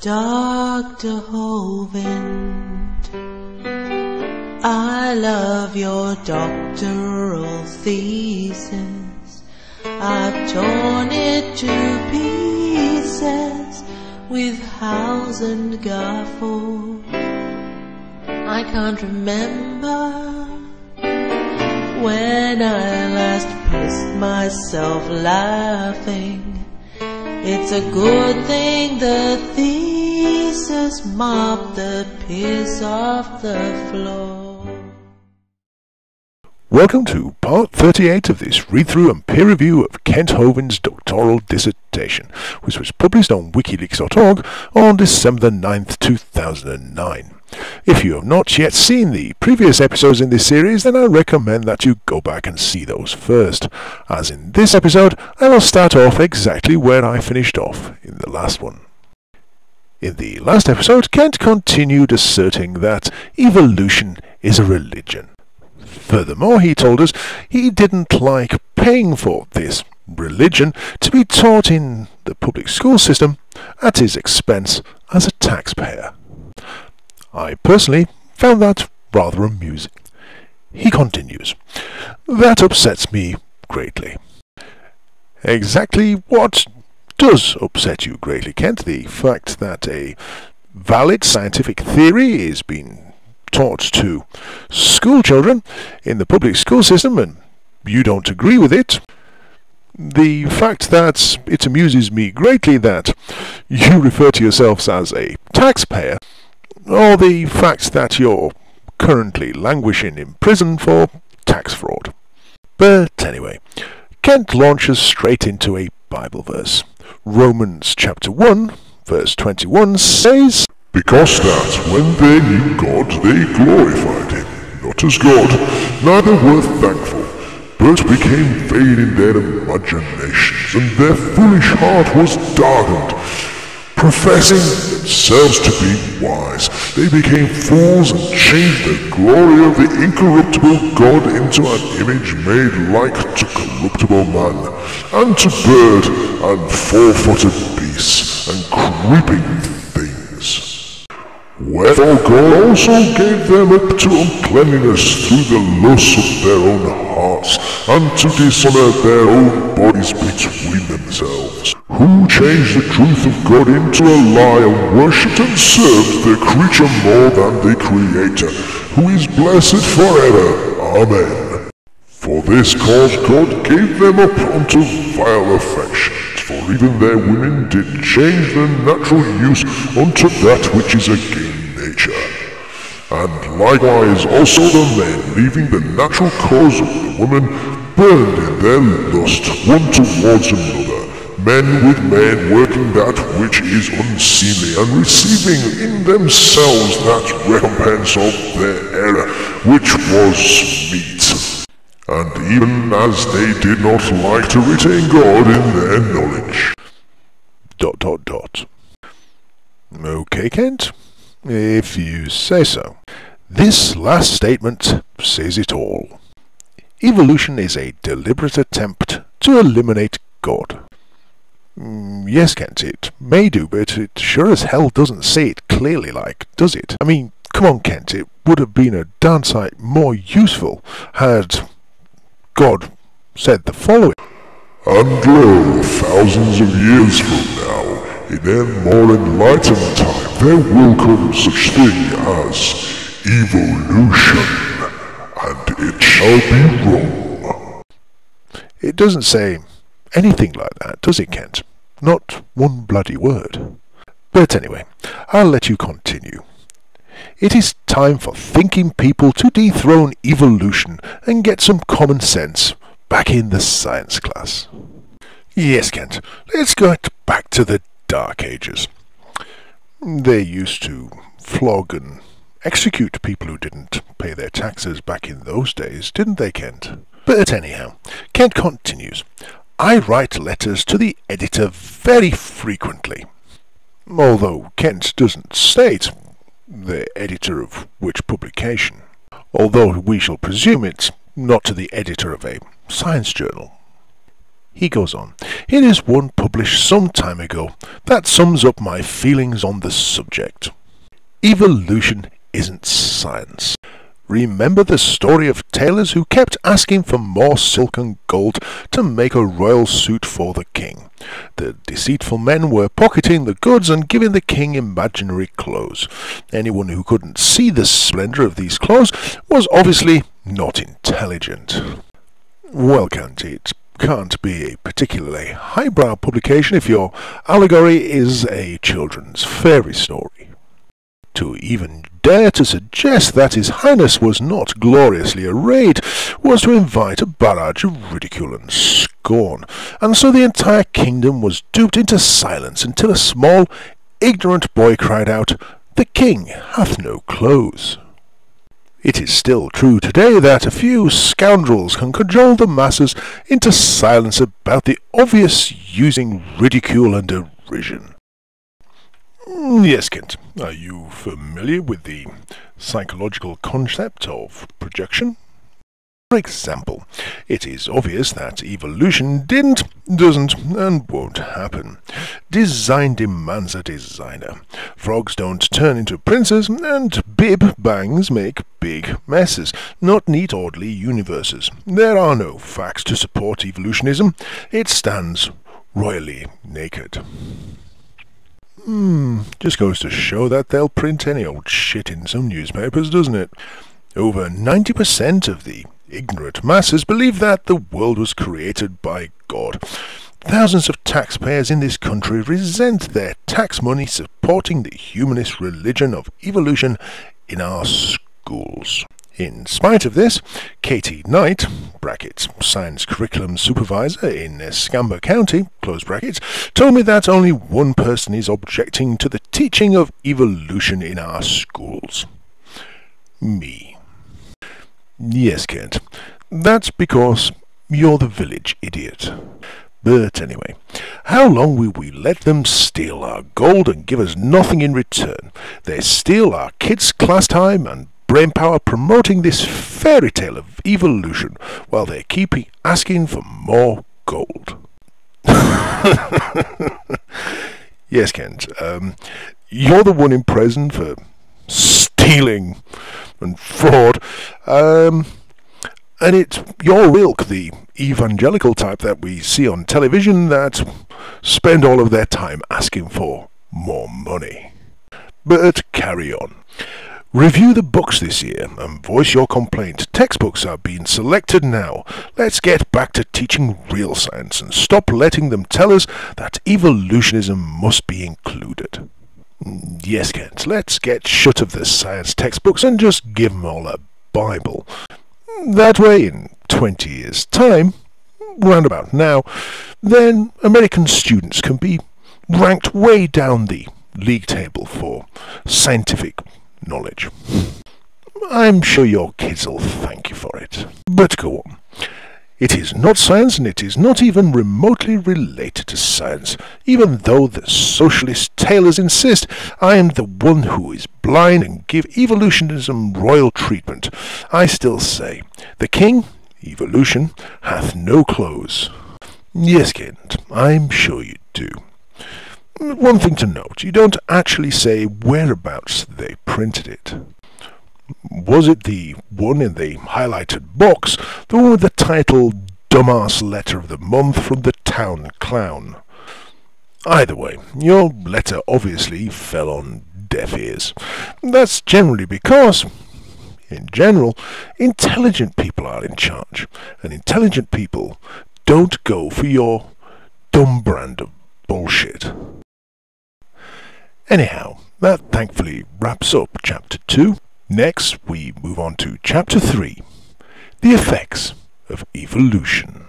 Dr. Hovind, I love your doctoral thesis. I've torn it to pieces with house and gaffle. I can't remember when I last pissed myself laughing. It's a good thing the thesis mopped the piss off the floor. Welcome to part 38 of this read-through and peer review of Kent Hovind's doctoral dissertation, which was published on wikileaks.org on December 9th, 2009. If you have not yet seen the previous episodes in this series, then I recommend that you go back and see those first, as in this episode I will start off exactly where I finished off in the last one. In the last episode, Kent continued asserting that evolution is a religion. Furthermore, he told us he didn't like paying for this religion to be taught in the public school system at his expense as a taxpayer. I personally found that rather amusing. He continues, "That upsets me greatly." Exactly what does upset you greatly, Kent? The fact that a valid scientific theory is being taught to school children in the public school system and you don't agree with it? The fact that it amuses me greatly that you refer to yourselves as a taxpayer, or the fact that you're currently languishing in prison for tax fraud. But anyway, Kent launches straight into a Bible verse. Romans chapter 1, verse 21 says, "Because that, when they knew God, they glorified him, not as God, neither were thankful, but became vain in their imaginations, and their foolish heart was darkened. Professing themselves to be wise, they became fools and changed the glory of the incorruptible God into an image made like to corruptible man, and to bird and four-footed beasts and creeping things. Wherefore God also gave them up to uncleanness through the lusts of their own hearts, and to dishonour their own bodies between themselves, who changed the truth of God into a lie, and worshipped and served the creature more than the Creator, who is blessed forever. Amen. For this cause God gave them up unto vile affections, for even their women did change the natural use unto that which is against nature. And likewise also the men, leaving the natural cause of the woman, burned in their lust one towards another, men with men working that which is unseemly, and receiving in themselves that recompense of their error, which was meet. And even as they did not like to retain God in their knowledge." ... Okay, Kent, if you say so. This last statement says it all. Evolution is a deliberate attempt to eliminate God. Yes, Kent, it may do, but it sure as hell doesn't say it clearly, like, does it? I mean, come on, Kent, it would have been a darn sight more useful had God said the following: "And lo, thousands of years from now, in a more enlightened time, there will come such thing as evolution, and it shall be wrong." It doesn't say anything like that, does it, Kent? Not one bloody word. But anyway, I'll let you continue. It is time for thinking people to dethrone evolution and get some common sense back in the science class. Yes, Kent, let's get back to the Dark Ages. They used to flog and execute people who didn't pay their taxes back in those days, didn't they, Kent? But anyhow, Kent continues, "I write letters to the editor very frequently." Although Kent doesn't state the editor of which publication, although we shall presume it's not to the editor of a science journal. He goes on, "Here is one published some time ago that sums up my feelings on the subject. Evolution isn't science. Remember the story of tailors who kept asking for more silk and gold to make a royal suit for the king. The deceitful men were pocketing the goods and giving the king imaginary clothes. Anyone who couldn't see the splendour of these clothes was obviously not intelligent." Well, Kent, it can't be a particularly highbrow publication if your allegory is a children's fairy story. To even dare to suggest that His Highness was not gloriously arrayed was to invite a barrage of ridicule and scorn, and so the entire kingdom was duped into silence until a small, ignorant boy cried out, "The king hath no clothes." It is still true today that a few scoundrels can cajole the masses into silence about the obvious using ridicule and derision. Yes, Kent, are you familiar with the psychological concept of projection? For example, it is obvious that evolution didn't, doesn't, and won't happen. Design demands a designer. Frogs don't turn into princes, and bib bangs make big messes, not neat, orderly universes. There are no facts to support evolutionism. It stands royally naked. Just goes to show that they'll print any old shit in some newspapers, doesn't it? Over 90% of the ignorant masses believe that the world was created by God. Thousands of taxpayers in this country resent their tax money supporting the humanist religion of evolution in our schools. In spite of this, Katie Knight, brackets, science curriculum supervisor in Escambia County, close brackets, told me that only one person is objecting to the teaching of evolution in our schools. Me. Yes, Kent, that's because you're the village idiot. But anyway, how long will we let them steal our gold and give us nothing in return? They steal our kids' class time and brainpower promoting this fairy tale of evolution while they keep asking for more gold. Yes, Kent, you're the one in prison for stealing and fraud, and it's your ilk, the evangelical type that we see on television, that spend all of their time asking for more money. But carry on. Review the books this year and voice your complaint. Textbooks are being selected now. Let's get back to teaching real science and stop letting them tell us that evolutionism must be included. Yes, Kent, let's get shut of the science textbooks and just give them all a Bible. That way, in 20 years' time, round about now, then American students can be ranked way down the league table for scientific knowledge. I'm sure your kids will thank you for it. But go on. It is not science, and it is not even remotely related to science. Even though the socialist tailors insist I am the one who is blind and give evolutionism royal treatment, I still say, the king, evolution, hath no clothes. Yes, Kent, I'm sure you do. One thing to note, you don't actually say whereabouts they printed it. Was it the one in the highlighted box, the one with the title Dumbass Letter of the Month from the Town Clown? Either way, your letter obviously fell on deaf ears. That's generally because, in general, intelligent people are in charge, and intelligent people don't go for your dumb brand of bullshit. Anyhow, that thankfully wraps up Chapter 2. Next, we move on to Chapter 3, the effects of evolution.